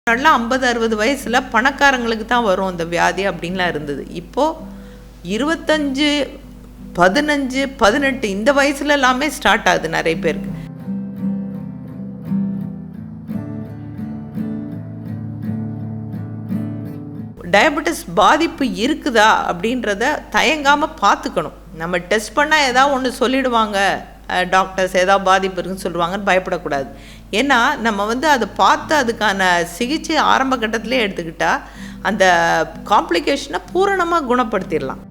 முன்னாடிலாம் 50-60 வயசில் பணக்காரங்களுக்கு தான் வரும் அந்த வியாதி அப்படின்லாம் இருந்தது. இப்போது 25, 15, 18 இந்த வயசுல எல்லாமே ஸ்டார்ட் ஆகுது நிறைய பேருக்கு. டயபெட்டிஸ் பாதிப்பு இருக்குதா அப்படின்றத தயங்காமல் பார்த்துக்கணும். நம்ம டெஸ்ட் பண்ணால் ஏதாவது ஒன்று சொல்லிடுவாங்க, டாக்டர்ஸ் ஏதாவது பாதிப்பு இருக்குன்னு சொல்லுவாங்கன்னு பயப்படக்கூடாது. ஏன்னா நம்ம அதை பார்த்து அதுக்கான சிகிச்சை ஆரம்ப கட்டத்திலே எடுத்துக்கிட்டால் அந்த காம்ப்ளிகேஷனை பூரணமாக குணப்படுத்திடலாம்.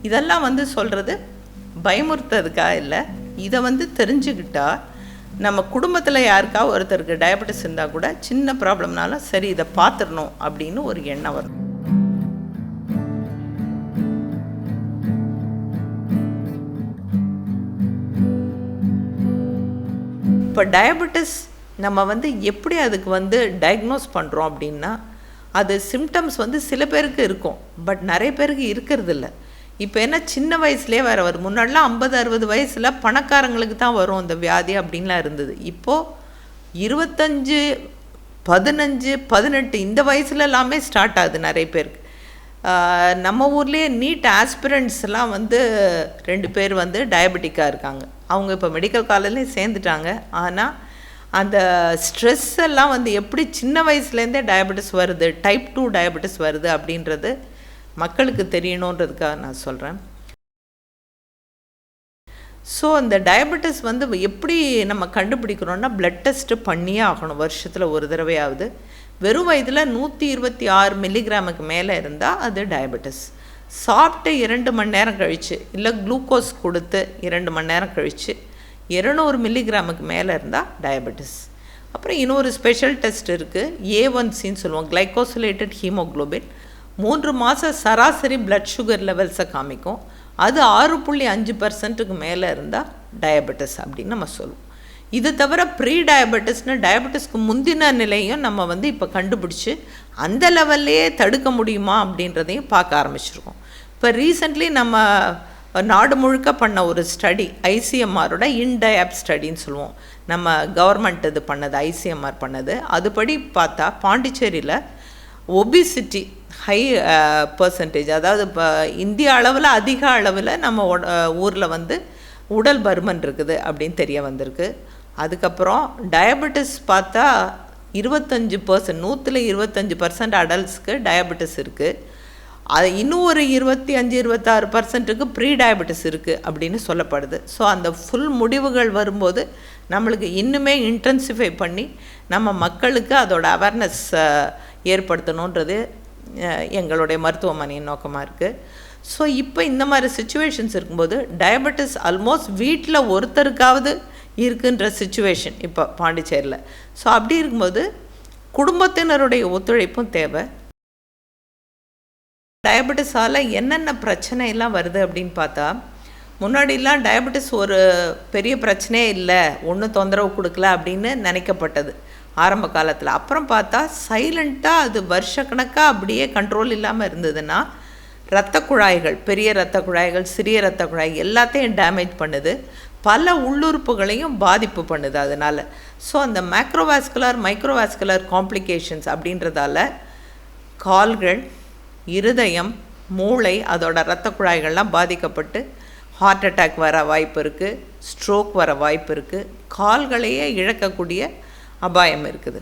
இதெல்லாம் சொல்கிறது பயமுறுத்துறதுக்காக இல்லை. இதை தெரிஞ்சுக்கிட்டா நம்ம குடும்பத்தில் யாருக்கா ஒருத்தருக்கு டயபெட்டிஸ் இருந்தால் கூட சின்ன ப்ராப்ளம்னாலும் சரி இதை பார்த்துடணும் அப்படின்னு ஒரு எண்ணம் வரும். இப்போ டயபெட்டிஸ் நம்ம எப்படி அதுக்கு டயக்னோஸ் பண்ணுறோம் அப்படின்னா, அது சிம்டம்ஸ் சில பேருக்கு இருக்கும், பட் நிறைய பேருக்கு இருக்கிறதில்ல. இப்போ என்ன சின்ன வயசுலேயே வேறு வருது. முன்னாடிலாம் 50-60 வயசில் பணக்காரங்களுக்கு தான் வரும் அந்த வியாதி அப்படின்லாம் இருந்தது. இப்போது 25, 15, 18 இந்த வயசுல எல்லாமே ஸ்டார்ட் ஆகுது நிறைய பேருக்கு. நம்ம ஊர்லேயே நீட் ஆஸ்பிரண்ட்ஸ்லாம் 2 பேர் டயபெட்டிக்காக இருக்காங்க. அவங்க இப்போ மெடிக்கல் காலேஜ்லேயும் சேர்ந்துட்டாங்க. ஆனால் அந்த ஸ்ட்ரெஸ் எல்லாம் எப்படி சின்ன வயசுலேருந்தே டயபெட்டிஸ் வருது, டைப் 2 டயபெட்டிஸ் வருது அப்படின்றது மக்களுக்கு தெரியணுன்றதுக்காக நான் சொல்கிறேன். ஸோ அந்த டயபெட்டிஸ் எப்படி நம்ம கண்டுபிடிக்கிறோன்னா, பிளட் டெஸ்ட்டு பண்ணியே ஆகணும் வருஷத்தில் ஒரு தடவையாவது. வெறும் வயதில் 126 மில்லிகிராமுக்கு மேலே இருந்தால் அது டயபெட்டிஸ். சாப்பிட்டு 2 மணி நேரம் கழித்து இல்லை குளுக்கோஸ் கொடுத்து 2 மணி நேரம் கழித்து 200 மில்லிகிராமுக்கு மேலே இருந்தால் டயபெட்டிஸ். அப்புறம் இன்னொரு ஸ்பெஷல் டெஸ்ட் இருக்குது, A1Cன்னு சொல்லுவோம், கிளைகோசிலேட்டட் ஹீமோக்ளோபின். 3 மாதம் சராசரி பிளட் சுகர் லெவல்ஸை காமிக்கும். அது 6.5% மேலே இருந்தால் டயபெட்டிஸ் அப்படின்னு நம்ம சொல்லுவோம். இது தவிர ப்ரீ டயபெட்டிஸ்னு டயபெட்டிஸ்க்கு முந்தின நிலையும் நம்ம இப்போ கண்டுபிடிச்சி அந்த லெவல்லையே தடுக்க முடியுமா அப்படின்றதையும் பார்க்க ஆரம்பிச்சிருக்கோம். இப்போ ரீசெண்ட்லி நம்ம நாடு முழுக்க பண்ண ஒரு ஸ்டடி, ஐசிஎம்ஆரோட இன்டயாப் ஸ்டடின்னு சொல்லுவோம், நம்ம கவர்மெண்ட் இது பண்ணது, ஐசிஎம்ஆர் பண்ணது. அதுபடி பார்த்தா பாண்டிச்சேரியில் ஒபிசிட்டி ஹை பர்சன்டேஜ், அதாவது இப்போ இந்திய அளவில் அதிக அளவில் நம்ம ஊரில் உடல் பருமன் இருக்குது அப்படின்னு தெரிய வந்திருக்கு. அதுக்கப்புறம் டயபெட்டிஸ் பார்த்தா 25%, 125% அடல்ட்ஸ்க்கு டயபெட்டிஸ் இருக்குது. அது இன்னும் ஒரு 25-26%க்கு ப்ரீ டயபெட்டிஸ் இருக்குது அப்படின்னு சொல்லப்படுது. ஸோ அந்த ஃபுல் முடிவுகள் வரும்போது நம்மளுக்கு இன்னுமே இன்டென்சிஃபை பண்ணி நம்ம மக்களுக்கு அதோட அவேர்னஸ் ஏற்படுத்தணுன்றது எங்களுடைய மருத்துவமனையின் நோக்கமாக இருக்குது. ஸோ இப்போ இந்த மாதிரி சுச்சுவேஷன்ஸ் இருக்கும்போது டயபெட்டிஸ் ஆல்மோஸ்ட் வீட்டில் ஒருத்தருக்காவது இருக்குன்ற சுச்சுவேஷன் இப்போ பாண்டிச்சேரியில். ஸோ அப்படி இருக்கும்போது குடும்பத்தினருடைய ஒத்துழைப்பும் தேவை. டயபெட்டிஸால் என்னென்ன பிரச்சனையெல்லாம் வருது அப்படின்னு பார்த்தா, முன்னாடிலாம் டயபெட்டிஸ் ஒரு பெரிய பிரச்சனையே இல்லை, ஒன்றும் தொந்தரவு கொடுக்கல அப்படின்னு நினைக்கப்பட்டது ஆரம்ப காலத்தில். அப்புறம் பார்த்தா சைலண்ட்டாக அது வருஷக்கணக்காக அப்படியே கண்ட்ரோல் இல்லாமல் இருந்ததுன்னா இரத்த குழாய்கள், பெரிய இரத்த குழாய்கள், சிறிய இரத்த குழாய் எல்லாத்தையும் டேமேஜ் பண்ணுது, பல உள்ளுறுப்புகளையும் பாதிப்பு பண்ணுது அதனால். ஸோ அந்த மேக்ரோவாஸ்குலர் மைக்ரோவாஸ்குலர் காம்ப்ளிகேஷன்ஸ் அப்படின்றதால கால்கள், இருதயம், மூளை, அதோட இரத்த குழாய்கள்லாம் பாதிக்கப்பட்டு ஹார்ட் அட்டாக் வர வாய்ப்பு இருக்குது, ஸ்ட்ரோக் வர வாய்ப்பு இருக்குது, கால்களையே இழக்கக்கூடிய அபாயம் இருக்குது.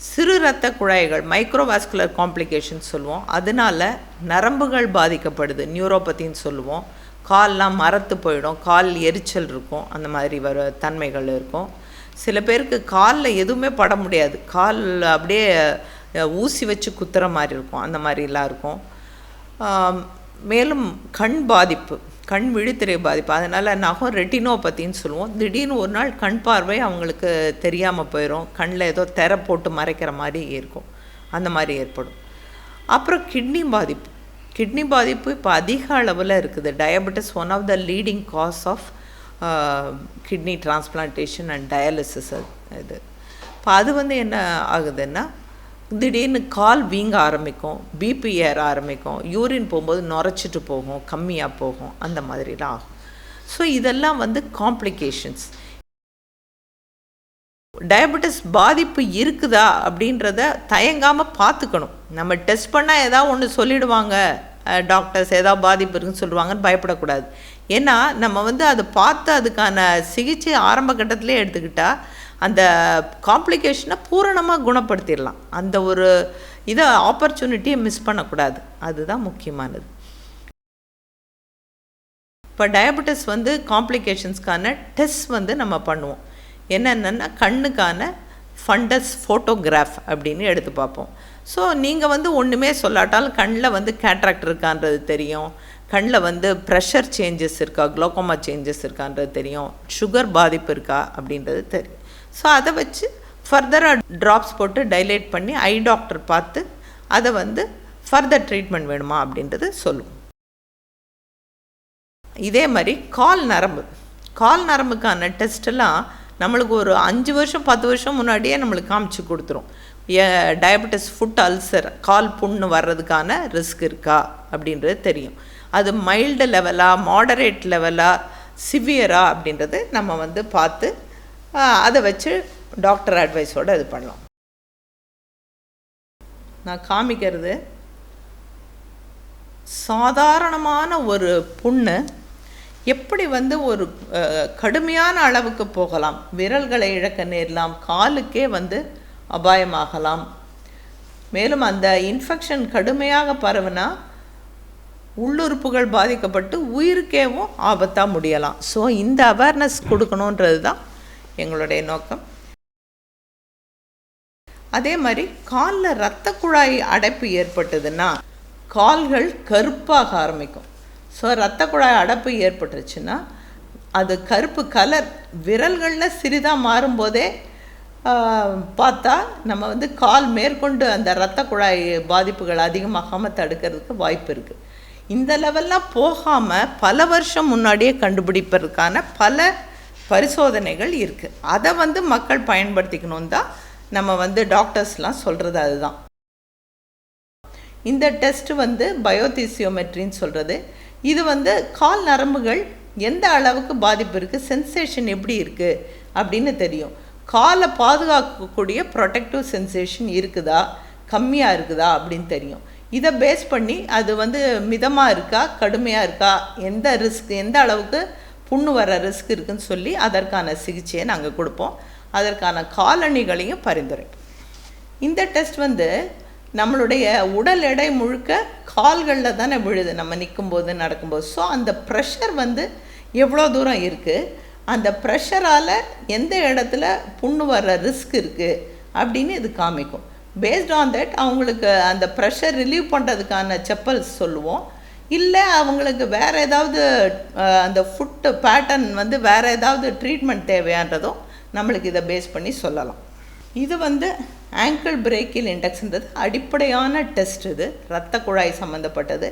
சிறு இரத்த குழாய்கள் மைக்ரோவாஸ்குலர் காம்ப்ளிகேஷன்ஸ் சொல்லுவோம், அதனால் நரம்புகள் பாதிக்கப்படுது, நியூரோபதின்னு சொல்லுவோம். கால்லாம் மரத்து போயிடும், கால் எரிச்சல் இருக்கும், அந்த மாதிரி வர தன்மைகள் இருக்கும். சில பேருக்கு காலில் எதுவுமே பட முடியாது, கால் அப்படியே ஊசி வச்சு குத்துற மாதிரி இருக்கும், அந்த மாதிரிலாம் இருக்கும். மேலும் கண் பாதிப்பு, கண் விழித்திரை பாதிப்பு, அதனால் நகம் ரெட்டினோபதின்னு சொல்லுவோம். திடீர்னு ஒரு நாள் கண் பார்வை அவங்களுக்கு தெரியாமல் போயிடும், கண்ணில் ஏதோ திரை போட்டு மறைக்கிற மாதிரி இருக்கும், அந்த மாதிரி ஏற்படும். அப்புறம் கிட்னி பாதிப்பு, கிட்னி பாதிப்பு இப்போ அதிக அளவில் இருக்குது. Diabetes one of the leading cause of kidney transplantation and dialysis. இது இப்போ அது என்ன ஆகுதுன்னா, திடீர்னு கால் வீங்க ஆரம்பிக்கும், பிபி ஏற ஆரம்பிக்கும், யூரின் போகும்போது நுரைச்சிட்டு போகும், கம்மியாக போகும், அந்த மாதிரிலாம் ஆகும். ஸோ இதெல்லாம் வந்து காம்ப்ளிகேஷன்ஸ். டயபெட்டிஸ் பாதிப்பு இருக்குதா அப்படின்றத தயங்காமல் பார்த்துக்கணும். நம்ம டெஸ்ட் பண்ணால் ஏதாவது ஒன்று சொல்லிடுவாங்க, டாக்டர்ஸ் ஏதாவது பாதிப்பு இருக்குன்னு சொல்லுவாங்கன்னு பயப்படக்கூடாது. ஏன்னா நம்ம வந்து அதை பார்த்து அதுக்கான சிகிச்சை ஆரம்ப கட்டத்திலே எடுத்துக்கிட்டால் அந்த காம்ப்ளிகேஷனை பூரணமாக குணப்படுத்திடலாம். அந்த ஒரு இதை ஆப்பர்ச்சுனிட்டியை மிஸ் பண்ணக்கூடாது, அதுதான் முக்கியமானது. இப்போ டயபெட்டிஸ் வந்து காம்ப்ளிகேஷன்ஸ்க்கான டெஸ்ட் வந்து நம்ம பண்ணுவோம். என்னென்னா கண்ணுக்கான ஃபண்டஸ் ஃபோட்டோகிராஃப் அப்படின்னு எடுத்து பார்ப்போம். ஸோ நீங்கள் வந்து ஒன்றுமே சொல்லாட்டாலும் கண்ணில் வந்து கேட்ராக்ட் இருக்கான்றது தெரியும், கண்ணில் வந்து ப்ரெஷர் சேஞ்சஸ் இருக்கா, குளோக்கோமா சேஞ்சஸ் இருக்கான்றது தெரியும், சுகர் பாதிப்பு இருக்கா அப்படின்றது தெரியும். ஸோ அதை வச்சு ஃபர்தராக ட்ராப்ஸ் போட்டு டைலேட் பண்ணி ஐ டாக்டர் பார்த்து அதை வந்து ஃபர்தர் ட்ரீட்மெண்ட் வேணுமா அப்படின்றது சொல்லுவோம். இதே மாதிரி கால் நரம்புக்கான டெஸ்ட்டெல்லாம் நம்மளுக்கு ஒரு 5 வருஷம் 10 வருஷம் முன்னாடியே நம்மளுக்கு காமிச்சு கொடுத்துரும். டயபெட்டிஸ் ஃபுட் அல்சர், கால் புண்ணு வர்றதுக்கான ரிஸ்க் இருக்கா அப்படின்றது தெரியும். அது மைல்டு லெவலாக, மாடரேட் லெவலாக, சிவியரா அப்படின்றது நம்ம வந்து பார்த்து அதை வச்சு டாக்டர் அட்வைஸோடு இது பண்ணலாம். நான் காமிக்கிறது சாதாரணமான ஒரு புண்ணு எப்படி வந்து ஒரு கடுமையான அளவுக்கு போகலாம், விரல்களை இழக்க நேரலாம், காலுக்கே வந்து அபாயமாகலாம். மேலும் அந்த இன்ஃபெக்ஷன் கடுமையாக பரவுனா உள்ளுறுப்புகள் பாதிக்கப்பட்டு உயிருக்கேவும் ஆபத்தாக முடியலாம். ஸோ இந்த அவேர்னஸ் கொடுக்கணுன்றது தான் எங்களுடைய நோக்கம். அதே மாதிரி காலில் இரத்த குழாய் அடைப்பு ஏற்பட்டதுன்னா கால்கள் கருப்பாக ஆரம்பிக்கும். ஸோ இரத்த குழாய் அடைப்பு ஏற்பட்டுருச்சுன்னா அது கருப்பு கலர் விரல்களில் சிறிதாக மாறும்போதே பார்த்தா நம்ம வந்து கால் மேற்கொண்டு அந்த இரத்த குழாய் பாதிப்புகள் அதிகமாகாமல் தடுக்கிறதுக்கு வாய்ப்பு இருக்குது. இந்த லெவல்லாம் போகாமல் பல வருஷம் முன்னாடியே கண்டுபிடிப்பதற்கான பல பரிசோதனைகள் இருக்குது. அதை வந்து மக்கள் பயன்படுத்திக்கணும் தான் நம்ம வந்து டாக்டர்ஸ்லாம் சொல்கிறது. அதுதான் இந்த டெஸ்ட்டு வந்து பயோதிசியோமெட்ரின்னு சொல்கிறது. இது வந்து கால் நரம்புகள் எந்த அளவுக்கு பாதிப்பு இருக்குது, சென்சேஷன் எப்படி இருக்குது அப்படின்னு தெரியும். காலை பாதுகாக்கக்கூடிய ப்ரொடெக்டிவ் சென்சேஷன் இருக்குதா, கம்மியாக இருக்குதா அப்படின்னு தெரியும். இதை பேஸ் பண்ணி அது வந்து மிதமாக இருக்கா, கடுமையாக இருக்கா, எந்த அளவுக்கு புண்ணு வர ரிஸ்க் இருக்குதுன்னு சொல்லி அதற்கான சிகிச்சையை நாங்கள் கொடுப்போம். அதற்கான காலணிகளையும் பரிந்துரைப்போம். இந்த டெஸ்ட் வந்து நம்மளுடைய உடல் எடை முழுக்க கால்களில் தானே விழுது, நம்ம நிற்கும்போது நடக்கும்போது. ஸோ அந்த ப்ரெஷர் வந்து எவ்வளோ தூரம் இருக்குது, அந்த ப்ரெஷரால் எந்த இடத்துல புண்ணு வர்ற ரிஸ்க் இருக்குது அப்படின்னு இது காமிக்கும். பேஸ்ட் ஆன் தட் அவங்களுக்கு அந்த ப்ரெஷர் ரிலீவ் பண்ணுறதுக்கான செப்பல்ஸ் சொல்லுவோம். இல்லை அவங்களுக்கு வேறு ஏதாவது அந்த ஃபுட்டு பேட்டர்ன் வந்து வேறு ஏதாவது ட்ரீட்மெண்ட் தேவையான்றதும் நம்மளுக்கு இதை பேஸ் பண்ணி சொல்லலாம். இது வந்து ஆங்கிள் பிரேக்கில் இண்டெக்ஸ்ன்றது அடிப்படையான டெஸ்ட். இது இரத்த குழாய் சம்மந்தப்பட்டது.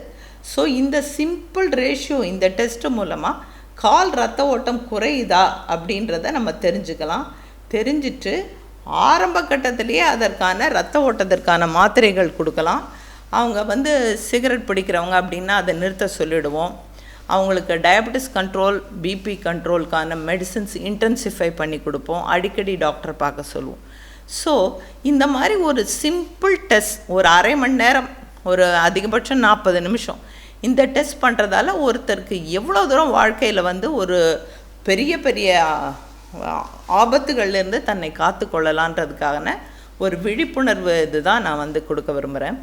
ஸோ இந்த சிம்பிள் ரேஷியோ இந்த டெஸ்ட்டு மூலமாக கால் இரத்த ஓட்டம் குறையுதா அப்படின்றத நம்ம தெரிஞ்சுக்கலாம். தெரிஞ்சிட்டு ஆரம்ப கட்டத்திலேயே அதற்கான இரத்த ஓட்டத்திற்கான மாத்திரைகள் கொடுக்கலாம். அவங்க வந்து சிகரெட் பிடிக்கிறவங்க அப்படின்னா அதை நிறுத்த சொல்லிவிடுவோம். அவங்களுக்கு டயபெட்டிஸ் கண்ட்ரோல், பிபி கண்ட்ரோலுக்கான மெடிசின்ஸ் இன்டென்சிஃபை பண்ணி கொடுப்போம். அடிக்கடி டாக்டரை பார்க்க சொல்லுவோம். ஸோ இந்த மாதிரி ஒரு சிம்பிள் டெஸ்ட், ஒரு அரை மணி நேரம், ஒரு அதிகபட்சம் 40 நிமிஷம் இந்த டெஸ்ட் பண்ணுறதால ஒருத்தருக்கு எவ்வளோ தூரம் வாழ்க்கையில் வந்து ஒரு பெரிய பெரிய ஆபத்துகள்லேருந்து தன்னை காத்து கொள்ளலான்றதுக்கான ஒரு விழிப்புணர்வு இதுதான் நான் வந்து கொடுக்க விரும்புகிறேன்.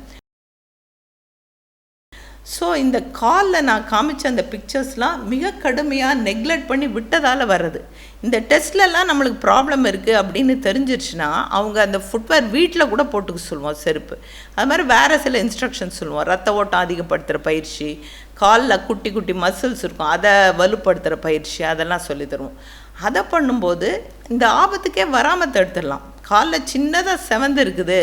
ஸோ இந்த காலில் நான் காமிச்ச அந்த பிக்சர்ஸ்லாம் மிக கடுமையாக நெக்லெக்ட் பண்ணி விட்டதால் வர்றது. இந்த டெஸ்ட்லலாம் நம்மளுக்கு ப்ராப்ளம் இருக்குது அப்படின்னு தெரிஞ்சிருச்சுன்னா அவங்க அந்த ஃபுட்வேர் வீட்டில் கூட போட்டுக்க சொல்லுவோம், செருப்பு. அது மாதிரி வேறு சில இன்ஸ்ட்ரக்ஷன்ஸ் சொல்லுவோம். ரத்த ஓட்டம் அதிகப்படுத்துகிற பயிற்சி, காலில் குட்டி குட்டி மசில்ஸ் இருக்கும் அதை வலுப்படுத்துகிற பயிற்சி, அதெல்லாம் சொல்லி தருவோம். அதை பண்ணும்போது இந்த ஆபத்துக்கே வராமல் தடுத்துடலாம். காலில் சின்னதாக செவந்து இருக்குது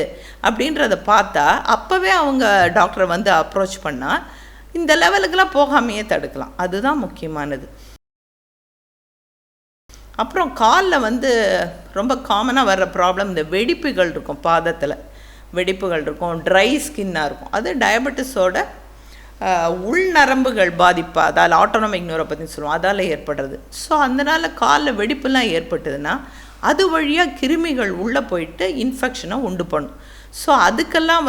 அப்படின்றத பார்த்தா அப்போவே அவங்க டாக்டரை வந்து அப்ரோச் பண்ணால் இந்த லெவலுக்கெல்லாம் போகாமையே தடுக்கலாம். அதுதான் முக்கியமானது. அப்புறம் காலில் வந்து ரொம்ப காமனாக வர்ற ப்ராப்ளம் இந்த வெடிப்புகள் இருக்கும், பாதத்தில் வெடிப்புகள் இருக்கும், ட்ரை ஸ்கின்னாக இருக்கும். அது டயபெட்டிஸோட உள்நரம்புகள் பாதிப்பு, அதால் ஆட்டோனமிக் நியூரோபதின்னு சொல்லுவோம், அதால் ஏற்படுறது. ஸோ அதனால் காலில் வெடிப்புலாம் ஏற்பட்டதுன்னா அது வழியாக கிருமிகள் உள்ளே போயிட்டு இன்ஃபெக்ஷனை உண்டு பண்ணும். ஸோ அதுக்கெல்லாம்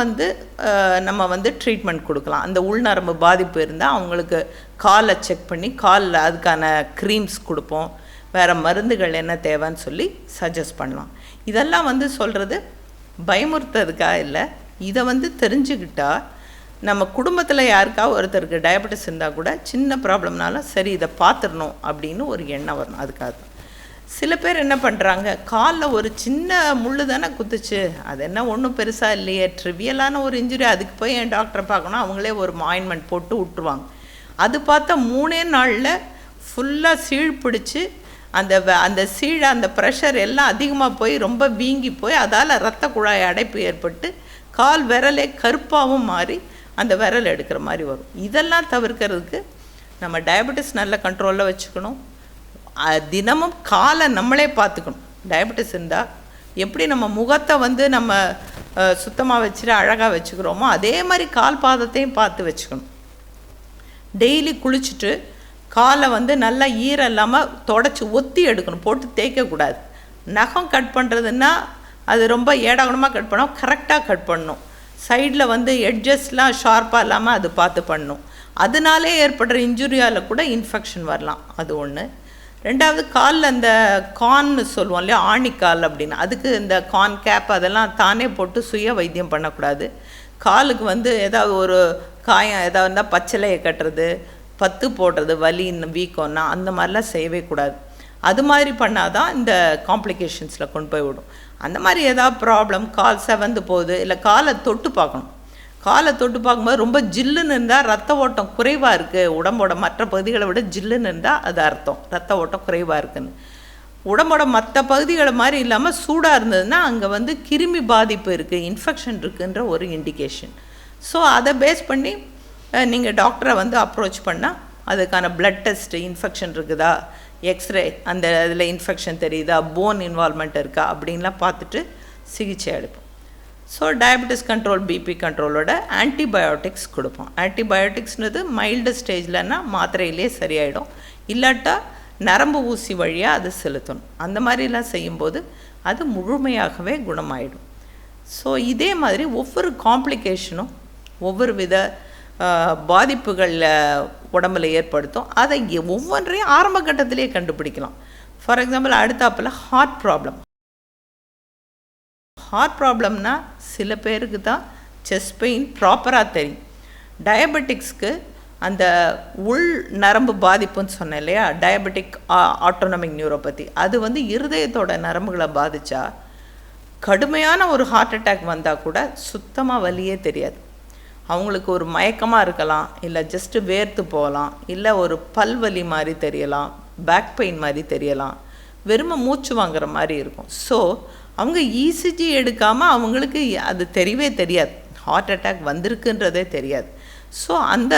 நம்ம ட்ரீட்மெண்ட் கொடுக்கலாம். அந்த உள்நரம்பு பாதிப்பு இருந்தால் அவங்களுக்கு காலை செக் பண்ணி காலில் அதுக்கான க்ரீம்ஸ் கொடுப்போம், வேறு மருந்துகள் என்ன தேவைன்னு சொல்லி சஜஸ்ட் பண்ணலாம். இதெல்லாம் சொல்கிறது பயமுறுத்துறதுக்காக இல்லை. இதை தெரிஞ்சுக்கிட்டால் நம்ம குடும்பத்தில் யாருக்காவது ஒருத்தருக்கு டயபெட்டிஸ் இருந்தால் கூட சின்ன ப்ராப்ளம்னாலும் சரி இதை பார்த்துடணும் அப்படின்னு ஒரு எண்ணம் வரணும். அதுக்காக தான் சில பேர் என்ன பண்ணுறாங்க, காலில் ஒரு சின்ன முள் தானே குத்துச்சு, அது என்ன ஒன்றும் பெருசாக இல்லையே, ட்ரிவியலான ஒரு இன்ஜுரி, அதுக்கு போய் என் டாக்டரை பார்க்கணும், அவங்களே ஒரு ஆயின்மெண்ட் போட்டு விட்டுருவாங்க. அது பார்த்தா 3 நாளில் ஃபுல்லாக சீழ் பிடிச்சி அந்த சீழை அந்த ப்ரெஷர் எல்லாம் அதிகமாக போய் ரொம்ப வீங்கி போய் அதால் இரத்த குழாய் அடைப்பு ஏற்பட்டு கால் விரலே கருப்பாகவும் மாறி அந்த விரல் எடுக்கிற மாதிரி வரும். இதெல்லாம் தவிர்க்கிறதுக்கு நம்ம டயபெட்டிஸ் நல்ல கண்ட்ரோலில் வச்சுக்கணும். தினமும் காலை நம்மளே பார்த்துக்கணும். டயபெட்டிஸ் இருந்தால் எப்படி நம்ம முகத்தை நம்ம சுத்தமாக வச்சுட்டு அழகாக வச்சுக்கிறோமோ அதே மாதிரி கால் பாதத்தையும் பார்த்து வச்சுக்கணும். டெய்லி குளிச்சுட்டு காலை நல்லா ஈரம் இல்லாமல் தொடச்சி ஒத்தி எடுக்கணும், போட்டு தேய்க்கக்கூடாது. நகம் கட் பண்ணுறதுன்னா அது ரொம்ப ஏடாகுணமாக கட் பண்ணோம், கரெக்டாக கட் பண்ணணும். சைடில் எட்ஜஸ்லாம் ஷார்ப்பாக இல்லாமல் அது பார்த்து பண்ணணும். அதனாலே ஏற்படுற இன்ஜுரியால் கூட இன்ஃபெக்ஷன் வரலாம். அது ஒன்று. ரெண்டாவது, காலில் அந்த கான்னு சொல்லுவோம் இல்லையா, ஆணிக்கால் அப்படின்னு, அதுக்கு இந்த கான் கேப் அதெல்லாம் தானே போட்டு சுய வைத்தியம் பண்ணக்கூடாது. காலுக்கு ஏதாவது ஒரு காயம் ஏதாவது இருந்தால் பச்சளையை கட்டுறது, பத்து போடுறது, வலி வீக்கம்னா அந்த மாதிரிலாம் செய்யவே கூடாது. அது மாதிரி பண்ணால் தான் இந்த காம்ப்ளிகேஷன்ஸில் கொண்டு போய் விடும். அந்த மாதிரி ஏதாவது ப்ராப்ளம், கால் செவந்து போகுது, இல்லை காலை தொட்டு பார்க்கணும். காலை தொட்டு பார்க்கும்போது ரொம்ப ஜில்லுன்னு இருந்தால் ரத்த ஓட்டம் குறைவாக இருக்குது, உடம்போட மற்ற பகுதிகளை விட ஜில்லுன்னு இருந்தால் அது அர்த்தம் ரத்த ஓட்டம் குறைவாக இருக்குதுன்னு. உடம்போட மற்ற பகுதிகளை மாதிரி இல்லாமல் சூடாக இருந்ததுன்னா அங்கே கிருமி பாதிப்பு இருக்குது, இன்ஃபெக்ஷன் இருக்குன்ற ஒரு இண்டிகேஷன். ஸோ அதை பேஸ் பண்ணி நீங்கள் டாக்டரை அப்ரோச் பண்ணால் அதுக்கான பிளட் டெஸ்ட்டு, இன்ஃபெக்ஷன் இருக்குதா, எக்ஸ்ரே அந்த இதில் இன்ஃபெக்ஷன் தெரியுதா, போன் இன்வால்மெண்ட் இருக்கா அப்படின்லாம் பார்த்துட்டு சிகிச்சை எடுப்போம். ஸோ டயபெட்டிஸ் கண்ட்ரோல், பிபி கண்ட்ரோலோட ஆன்டிபயோட்டிக்ஸ் கொடுப்போம். ஆன்டிபயோட்டிக்ஸ்னது மைல்டு ஸ்டேஜ்லன்னா மாத்திரையிலே சரியாயிடும், இல்லாட்டா நரம்பு ஊசி வழியாக அது செலுத்தணும். அந்த மாதிரிலாம் செய்யும்போது அது முழுமையாகவே குணமாயிடும். ஸோ இதே மாதிரி ஒவ்வொரு காம்ப்ளிகேஷனும் ஒவ்வொரு வித பாதிப்புகளில் உடம்பில் ஏற்படுத்தும். அதை ஒவ்வொன்றையும் ஆரம்ப கட்டத்திலே கண்டுபிடிக்கலாம். ஃபார் எக்ஸாம்பிள், அடுத்தாப்பில் ஹார்ட் ப்ராப்ளம். ஹார்ட் ப்ராப்ளம்னா சில பேருக்கு தான் செஸ்ட் பெயின் ப்ராப்பராக தெரியும். டயபெட்டிக்ஸ்க்கு அந்த உள் நரம்பு பாதிப்புன்னு சொன்னேன் இல்லையா, டயபெட்டிக் ஆட்டோனமிக் நியூரோபதி, அது இருதயத்தோட நரம்புகளை பாதித்தா கடுமையான ஒரு ஹார்ட் அட்டாக் வந்தால் கூட சுத்தமாக வலியே தெரியாது. அவங்களுக்கு ஒரு மயக்கமாக இருக்கலாம், இல்லை ஜஸ்ட்டு வேர்த்து போகலாம், இல்லை ஒரு பல்வலி மாதிரி தெரியலாம், பேக் பெயின் மாதிரி தெரியலாம், வெறுமை மூச்சு வாங்குற மாதிரி இருக்கும். ஸோ அவங்க இசிஜி எடுக்காமல் அவங்களுக்கு அது தெரியவே தெரியாது, ஹார்ட் அட்டாக் வந்திருக்குன்றதே தெரியாது. ஸோ அந்த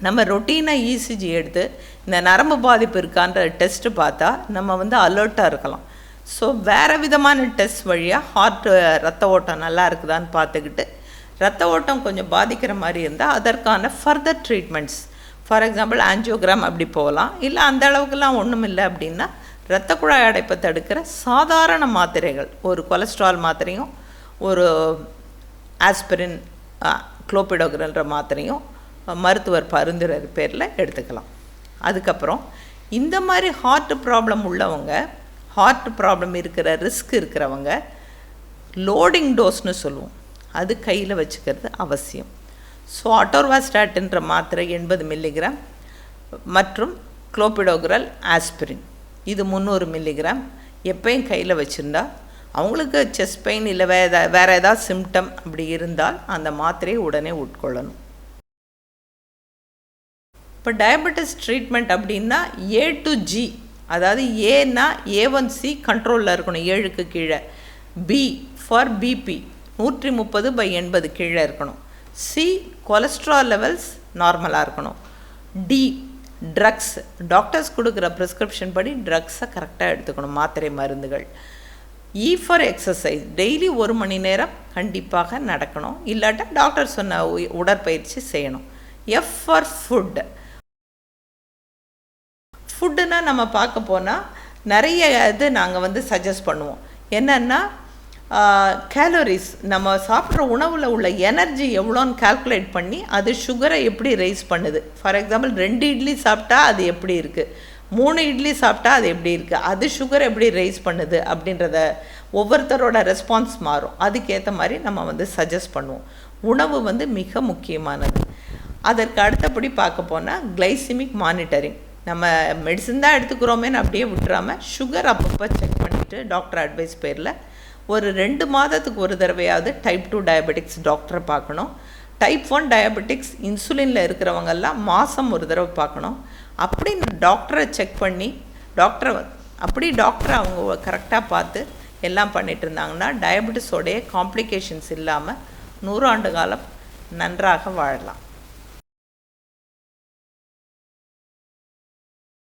நம்ம ரொட்டீனாக இசிஜி எடுத்து இந்த நரம்பு பாதிப்பு இருக்கான்ற டெஸ்ட்டு பார்த்தா நம்ம அலர்ட்டாக இருக்கலாம். ஸோ வேறு விதமான டெஸ்ட் வழியாக ஹார்ட் ரத்த ஓட்டம் நல்லா இருக்குதான்னு பார்த்துக்கிட்டு, ரத்த ஓட்டம் கொஞ்சம் பாதிக்கிற மாதிரி இருந்தால் அதற்கான further treatments, for example angiogram அப்படி போகலாம். இல்லை அந்த அளவுக்குலாம் ஒன்றும் இல்லை அப்படின்னா இரத்த குழாய் அடைப்பை தடுக்கிற சாதாரண மாத்திரைகள், ஒரு கொலஸ்ட்ரால் மாத்திரையும் ஒரு ஆஸ்பிரின், குளோபிடோகிரல்ன்ற மாத்திரையும் மருத்துவர் பரிந்துரை பேரில் எடுத்துக்கலாம். அதுக்கப்புறம் இந்த மாதிரி ஹார்ட் ப்ராப்ளம் உள்ளவங்க, ஹார்ட் ப்ராப்ளம் இருக்கிற ரிஸ்க் இருக்கிறவங்க லோடிங் டோஸ்னு சொல்லுவோம், அது கையில் வச்சுக்கிறது அவசியம். ஸோ அட்டோர்வாஸ்டாட்டின்ற மாத்திரை 80 மில்லிகிராம் மற்றும் குளோபிடோகிரல், ஆஸ்பிரின் இது 300 மில்லிகிராம் எப்பயும் கையில் வச்சுருந்தா அவங்களுக்கு செஸ்ட் பெயின் இல்லை வேறு ஏதாவது சிம்டம் அப்படி இருந்தால் அந்த மாத்திரையை உடனே உட்கொள்ளணும். இப்போ டயபெட்டிஸ் ட்ரீட்மெண்ட் அப்படின்னா A to G, அதாவது ஏன்னா A1C கண்ட்ரோலில் இருக்கணும், 7க்கு கீழே. B ஃபார் பிபி 130/80 கீழே இருக்கணும். C கொலஸ்ட்ரால் லெவல்ஸ் நார்மலாக இருக்கணும். D ட்ரக்ஸ், டாக்டர்ஸ் கொடுக்குற ப்ரிஸ்கிரிப்ஷன் படி ட்ரக்ஸை கரெக்டாக எடுத்துக்கணும், மாத்திரை மருந்துகள். ஃபார் எக்ஸசைஸ், டெய்லி 1 மணி நேரம் கண்டிப்பாக நடக்கணும், இல்லாட்டா டாக்டர் சொன்ன உடற்பயிற்சி செய்யணும். F for food. ஃபுட்டுன்னா நம்ம பார்க்க போனால் நிறைய இது நாங்கள் சஜஸ்ட் பண்ணுவோம். என்னென்னா கேலரிஸ், நம்ம சாப்பிட்ற உணவில் உள்ள எனர்ஜி எவ்வளோன்னு கால்குலேட் பண்ணி அது சுகரை எப்படி ரைஸ் பண்ணுது. ஃபார் எக்ஸாம்பிள் 2 இட்லி சாப்பிட்டா அது எப்படி இருக்குது, 3 இட்லி சாப்பிட்டா அது எப்படி இருக்குது, அது சுகர் எப்படி ரைஸ் பண்ணுது அப்படின்றத ஒவ்வொருத்தரோட ரெஸ்பான்ஸ் மாறும். அதுக்கேற்ற மாதிரி நம்ம சஜஸ்ட் பண்ணுவோம். உணவு மிக முக்கியமானது. அதற்கு அடுத்தபடி பார்க்க போனால் கிளைசிமிக் மானிட்டரிங். நம்ம மெடிசன் தான் எடுத்துக்கிறோமேன்னு அப்படியே விட்டுறாமல் சுகர் அப்பப்போ செக் பண்ணிவிட்டு டாக்டர் அட்வைஸ் பேரில் ஒரு 2 மாதத்துக்கு ஒரு தடவையாவது டைப் 2 டயபெட்டிக்ஸ் டாக்டரை பார்க்கணும். டைப் 1 டயபெட்டிக்ஸ் இன்சுலினில் இருக்கிறவங்கெல்லாம் மாதம் ஒரு தடவை பார்க்கணும். அப்படி டாக்டரை செக் பண்ணி டாக்டரை அவங்க கரெக்டாக பார்த்து எல்லாம் பண்ணிகிட்டு இருந்தாங்கன்னா டயபெட்டிஸோடைய காம்ப்ளிகேஷன்ஸ் இல்லாமல் 100 ஆண்டு காலம் நன்றாக வாழலாம்.